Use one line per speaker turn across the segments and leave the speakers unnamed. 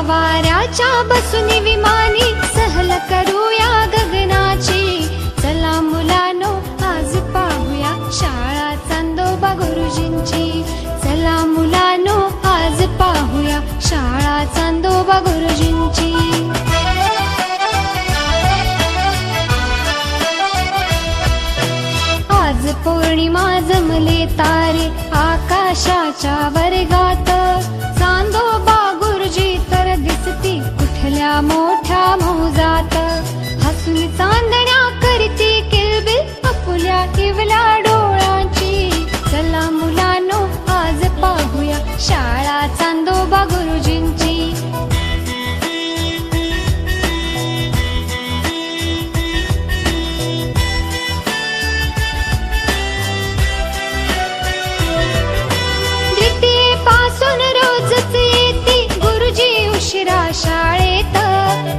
वाऱ्याच्या बसून विमानी सहल करूया गगनाची। चला मुलांनो आज पाहूया शाळा चांदोबा गुरुजींची। चला मुलांनो आज पाहूया शाळा चांदोबा गुरुजींची। आज पौर्णिमा जमले तारे आकाशाच्या वर्गात। चांदोबा गुरुजी तर दिसती कुठल्या मोठ्या मौजात। हसून चांदण्या करती किलबिल आपुल्या इवल्या डोळ्यांची। चला मुलांनो आज पाहूया शाळा चांदोबा गुरुजींची। द्वितीयेपासून रोजच येती गुरुजी उशिरा शाळेत।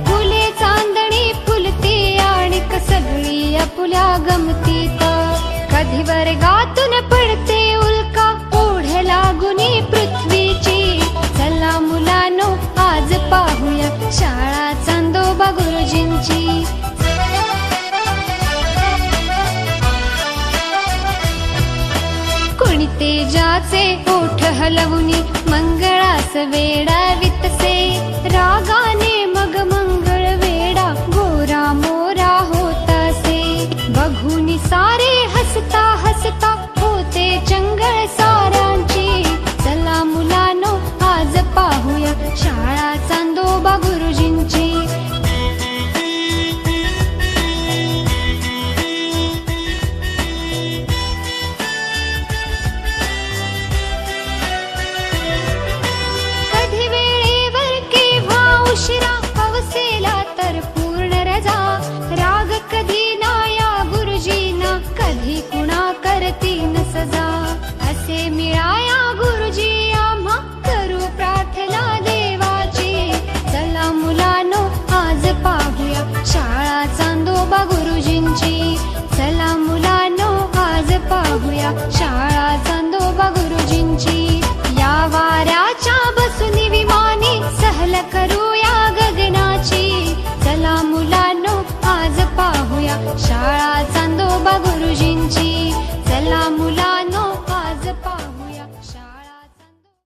फुले चांदणी फुलती आणि सगळी आपुल्या गमतीत। कधी वर्गातून पडते उल्का ओढ लागुनी पृथ्वीची। चला मुलांनो आज पाहूया शाळा चांदोबा गुरुजींची। कोणी तेजाचे ओठ हलवुनी मंगळास वेडावितसे। रागाने मग मंगळ वेडा गोरा मोरा होतसे। बघुनी सारे हसता हसता होते चंगळ सारांची। चला मुलांनो आज पाहूया शाळा चांदोबा गुरुजींची। कधी वेळेवर केव्हा उशिरा